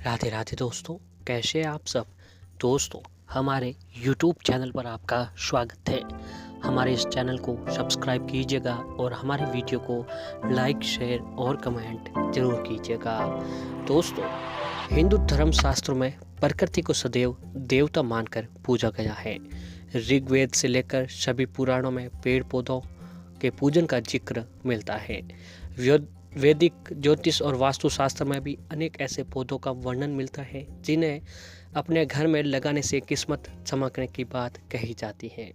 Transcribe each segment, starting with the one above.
राधे राधे दोस्तों, कैसे हैं आप सब। दोस्तों, हमारे YouTube चैनल पर आपका स्वागत है। हमारे इस चैनल को सब्सक्राइब कीजिएगा और हमारे वीडियो को लाइक, शेयर और कमेंट जरूर कीजिएगा। दोस्तों, हिंदू धर्म शास्त्रों में प्रकृति को सदैव देवता मानकर पूजा गया है। ऋग्वेद से लेकर सभी पुराणों में पेड़ पौधों के पूजन का जिक्र मिलता है। वैदिक ज्योतिष और वास्तुशास्त्र में भी अनेक ऐसे पौधों का वर्णन मिलता है जिन्हें अपने घर में लगाने से किस्मत चमकने की बात कही जाती है।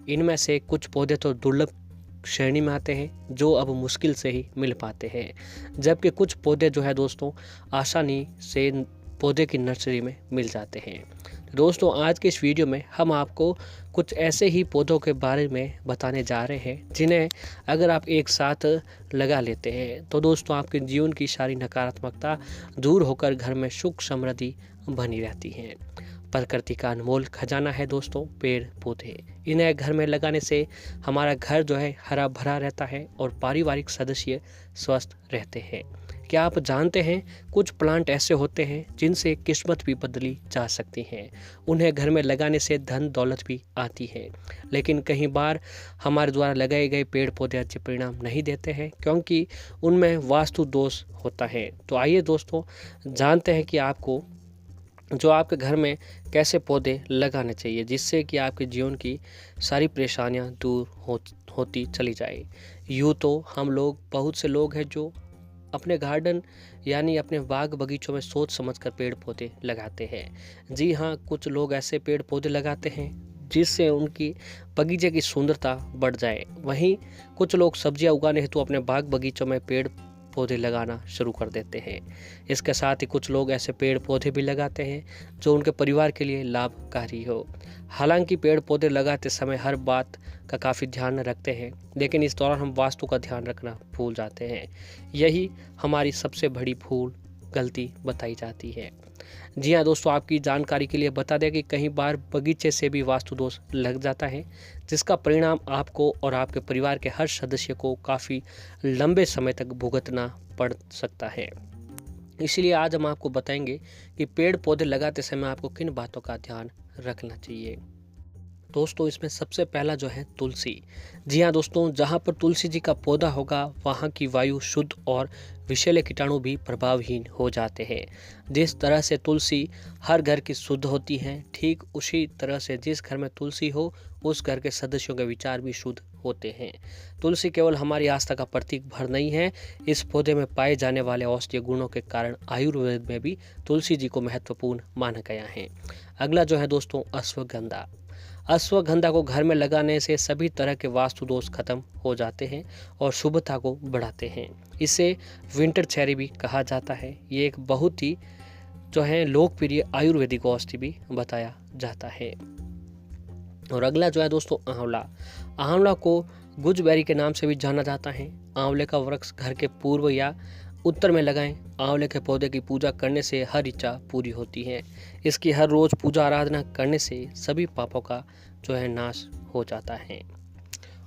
इनमें से कुछ पौधे तो दुर्लभ श्रेणी में आते हैं जो अब मुश्किल से ही मिल पाते हैं, जबकि कुछ पौधे जो है दोस्तों आसानी से पौधे की नर्सरी में मिल जाते हैं। दोस्तों, आज के इस वीडियो में हम आपको कुछ ऐसे ही पौधों के बारे में बताने जा रहे हैं जिन्हें अगर आप एक साथ लगा लेते हैं तो दोस्तों आपके जीवन की सारी नकारात्मकता दूर होकर घर में सुख समृद्धि बनी रहती है। प्रकृति का अनमोल खजाना है दोस्तों पेड़ पौधे। इन्हें घर में लगाने से हमारा घर जो है हरा भरा रहता है और पारिवारिक सदस्य स्वस्थ रहते हैं। क्या आप जानते हैं कुछ प्लांट ऐसे होते हैं जिनसे किस्मत भी बदली जा सकती है। उन्हें घर में लगाने से धन दौलत भी आती है, लेकिन कई बार हमारे द्वारा लगाए गए पेड़ पौधे अच्छे परिणाम नहीं देते हैं क्योंकि उनमें वास्तु दोष होता है। तो आइए दोस्तों जानते हैं कि आपको जो आपके घर में कैसे पौधे लगाने चाहिए जिससे कि आपके जीवन की सारी परेशानियां दूर होती चली जाए। यूँ तो हम लोग बहुत से लोग हैं जो अपने गार्डन यानी अपने बाग बगीचों में सोच समझकर पेड़ पौधे लगाते हैं। जी हाँ, कुछ लोग ऐसे पेड़ पौधे लगाते हैं जिससे उनकी बगीचे की सुंदरता बढ़ जाए। वहीं कुछ लोग सब्जियां उगाने हेतु अपने बाग बगीचों में पेड़ पौधे लगाना शुरू कर देते हैं। इसके साथ ही कुछ लोग ऐसे पेड़ पौधे भी लगाते हैं जो उनके परिवार के लिए लाभकारी हो। हालांकि पेड़ पौधे लगाते समय हर बात का काफ़ी ध्यान रखते हैं, लेकिन इस दौरान हम वास्तु का ध्यान रखना भूल जाते हैं। यही हमारी सबसे बड़ी भूल गलती बताई जाती है। जी हाँ दोस्तों, आपकी जानकारी के लिए बता दें कि कई बार बगीचे से भी वास्तु दोष लग जाता है जिसका परिणाम आपको और आपके परिवार के हर सदस्य को काफ़ी लंबे समय तक भुगतना पड़ सकता है। इसलिए आज हम आपको बताएंगे कि पेड़ पौधे लगाते समय आपको किन बातों का ध्यान रखना चाहिए। दोस्तों, इसमें सबसे पहला जो है तुलसी। जी हाँ दोस्तों, जहाँ पर तुलसी जी का पौधा होगा वहाँ की वायु शुद्ध और विषैले कीटाणु भी प्रभावहीन हो जाते हैं। जिस तरह से तुलसी हर घर की शुद्ध होती है, ठीक उसी तरह से जिस घर में तुलसी हो उस घर के सदस्यों के विचार भी शुद्ध होते हैं। तुलसी केवल हमारी आस्था का प्रतीक भर नहीं है, इस पौधे में पाए जाने वाले औषधीय गुणों के कारण आयुर्वेद में भी तुलसी जी को महत्वपूर्ण माना गया है। अगला जो है दोस्तों अश्वगंधा। अश्वगंधा को घर में लगाने से सभी तरह के वास्तु दोष खत्म हो जाते हैं और शुभता को बढ़ाते हैं। इसे विंटर चेरी भी कहा जाता है। ये एक बहुत ही जो है लोकप्रिय आयुर्वेदिक औषधि भी बताया जाता है। और अगला जो है दोस्तों आंवला। आंवला को गुजबेरी के नाम से भी जाना जाता है। आंवले का वृक्ष घर के पूर्व या उत्तर में लगाएं। आंवले के पौधे की पूजा करने से हर इच्छा पूरी होती है। इसकी हर रोज पूजा आराधना करने से सभी पापों का जो है नाश हो जाता है।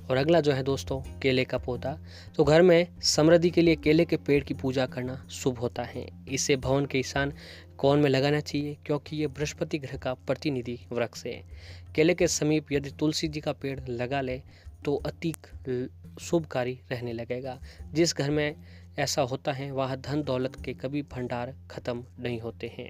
और अगला जो है दोस्तों केले का पौधा। तो घर में समृद्धि के लिए केले के पेड़ की पूजा करना शुभ होता है। इसे भवन के ईशान कोण में लगाना चाहिए क्योंकि ये बृहस्पति ग्रह का प्रतिनिधि वृक्ष है। केले के समीप यदि तुलसी जी का पेड़ लगा ले तो अति शुभकारी रहने लगेगा। जिस घर में ऐसा होता है वहाँ धन दौलत के कभी भंडार खत्म नहीं होते हैं।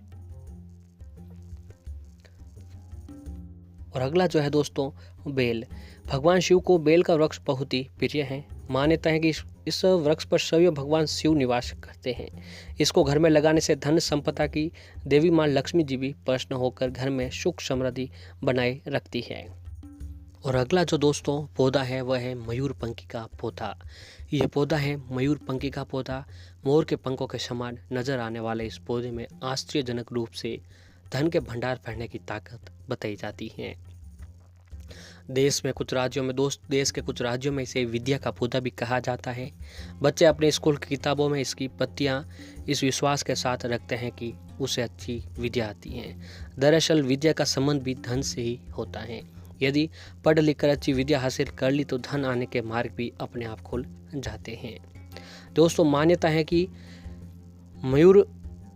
और अगला जो है दोस्तों बेल। भगवान शिव को बेल का वृक्ष बहुत ही प्रिय है। मान्यता है कि इस वृक्ष पर सदैव भगवान शिव निवास करते हैं। इसको घर में लगाने से धन संपदा की देवी माँ लक्ष्मी जी भी प्रसन्न होकर घर में सुख समृद्धि बनाए रखती है। और अगला जो दोस्तों पौधा है वह है मयूरपंखी का पौधा। यह पौधा है मयूरपंखी का पौधा। मोर के पंखों के समान नजर आने वाले इस पौधे में आश्चर्यजनक रूप से धन के भंडार भरने की ताकत बताई जाती है। देश के कुछ राज्यों में इसे विद्या का पौधा भी कहा जाता है। बच्चे अपने स्कूल की किताबों में इसकी पत्तियां इस विश्वास के साथ रखते हैं कि उसे अच्छी विद्या आती है। दरअसल विद्या का संबंध भी धन से ही होता है। यदि पढ़ लिख कर अच्छी विद्या हासिल कर ली तो धन आने के मार्ग भी अपने आप खुल जाते हैं। दोस्तों, मान्यता है कि मयूर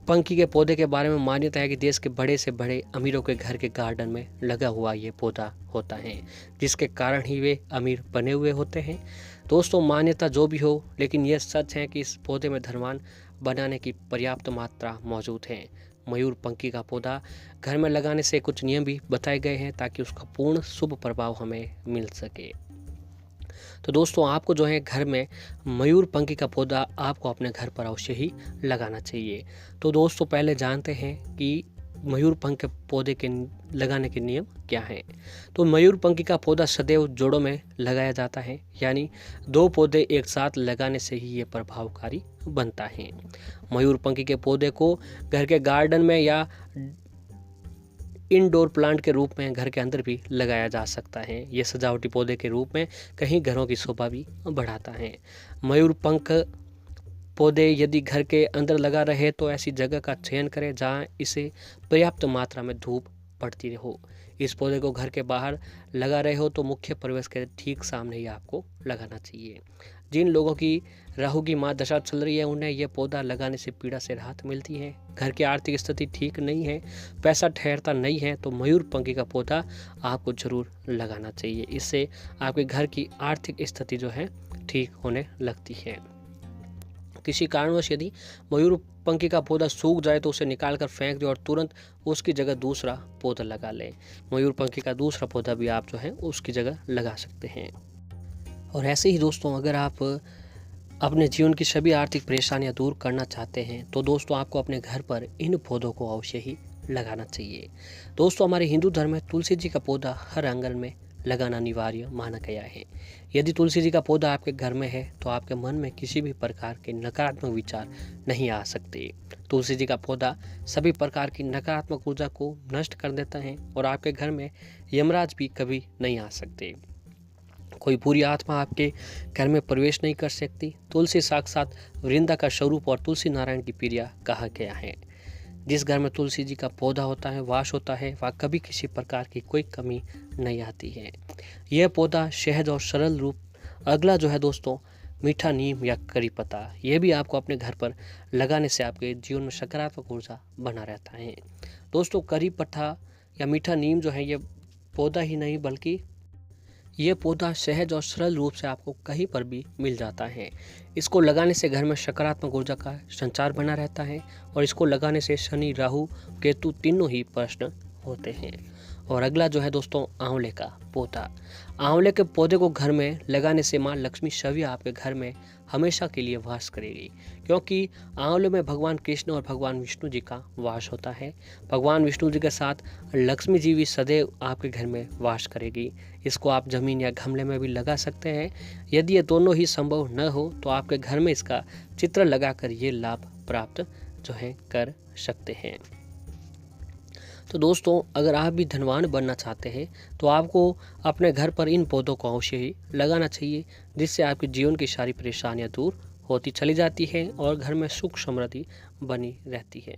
पंखी के पौधे के बारे में मान्यता है कि देश के बड़े से बड़े अमीरों के घर के गार्डन में लगा हुआ ये पौधा होता है, जिसके कारण ही वे अमीर बने हुए होते हैं। दोस्तों, मान्यता जो भी हो, लेकिन यह सच है कि इस पौधे में धनवान बनाने की पर्याप्त मात्रा मौजूद है। मयूर पंखी का पौधा घर में लगाने से कुछ नियम भी बताए गए हैं ताकि उसका पूर्ण शुभ प्रभाव हमें मिल सके। तो दोस्तों, आपको जो है घर में मयूर पंखी का पौधा आपको अपने घर पर अवश्य ही लगाना चाहिए। तो दोस्तों, पहले जानते हैं कि मयूर पंख के पौधे के लगाने के नियम क्या हैं। तो मयूर पंखी का पौधा सदैव जोड़ों में लगाया जाता है, यानी 2 पौधे एक साथ लगाने से ही ये प्रभावकारी बनता है। मयूर पंखी के पौधे को घर के गार्डन में या इंडोर प्लांट के रूप में घर के अंदर भी लगाया जा सकता है। ये सजावटी पौधे के रूप में कहीं घरों की शोभा भी बढ़ाता है। मयूर पंख पौधे यदि घर के अंदर लगा रहे तो ऐसी जगह का चयन करें जहां इसे पर्याप्त मात्रा में धूप पड़ती हो। इस पौधे को घर के बाहर लगा रहे हो तो मुख्य प्रवेश के ठीक सामने ही आपको लगाना चाहिए। जिन लोगों की राहु की माँ दशा चल रही है, उन्हें यह पौधा लगाने से पीड़ा से राहत मिलती है। घर की आर्थिक स्थिति ठीक नहीं है, पैसा ठहरता नहीं है, तो मयूर पंखी का पौधा आपको जरूर लगाना चाहिए। इससे आपके घर की आर्थिक स्थिति जो है ठीक होने लगती है। किसी कारणवश यदि मयूर पंखी का पौधा सूख जाए तो उसे निकालकर फेंक दें और तुरंत उसकी जगह दूसरा पौधा लगा लें। मयूर पंखी का दूसरा पौधा भी आप जो है उसकी जगह लगा सकते हैं। और ऐसे ही दोस्तों, अगर आप अपने जीवन की सभी आर्थिक परेशानियां दूर करना चाहते हैं तो दोस्तों आपको अपने घर पर इन पौधों को अवश्य ही लगाना चाहिए। दोस्तों, हमारे हिंदू धर्म में तुलसी जी का पौधा हर आंगन में लगाना अनिवार्य माना गया है। यदि तुलसी जी का पौधा आपके घर में है तो आपके मन में किसी भी प्रकार के नकारात्मक विचार नहीं आ सकते। तुलसी जी का पौधा सभी प्रकार की नकारात्मक ऊर्जा को नष्ट कर देता है और आपके घर में यमराज भी कभी नहीं आ सकते। कोई बुरी आत्मा आपके घर में प्रवेश नहीं कर सकती। तुलसी साक्षात वृंदा का स्वरूप और तुलसी नारायण की प्रिया कहा गया है। जिस घर में तुलसी जी का पौधा होता है, वास होता है, वहाँ कभी किसी प्रकार की कोई कमी नहीं आती है। यह पौधा सहज और सरल रूप। अगला जो है दोस्तों, मीठा नीम या करी पत्ता, यह भी आपको अपने घर पर लगाने से आपके जीवन में सकारात्मक ऊर्जा बना रहता है। दोस्तों, करी पत्ता या मीठा नीम जो है, ये पौधा ही नहीं बल्कि ये पौधा सहज और सरल रूप से आपको कहीं पर भी मिल जाता है। इसको लगाने से घर में सकारात्मक ऊर्जा का संचार बना रहता है और इसको लगाने से शनि, राहु, केतु तीनों ही प्रश्न होते हैं। और अगला जो है दोस्तों, आंवले का पौधा। आंवले के पौधे को घर में लगाने से माँ लक्ष्मी छवि आपके घर में हमेशा के लिए वास करेगी, क्योंकि आंवले में भगवान कृष्ण और भगवान विष्णु जी का वास होता है। भगवान विष्णु जी के साथ लक्ष्मी जी भी सदैव आपके घर में वास करेगी। इसको आप जमीन या गमले में भी लगा सकते हैं। यदि ये दोनों ही संभव न हो तो आपके घर में इसका चित्र लगाकर ये लाभ प्राप्त जो है कर सकते हैं। तो दोस्तों, अगर आप भी धनवान बनना चाहते हैं तो आपको अपने घर पर इन पौधों को अवश्य ही लगाना चाहिए, जिससे आपके जीवन की सारी परेशानियां दूर होती चली जाती है और घर में सुख समृद्धि बनी रहती है।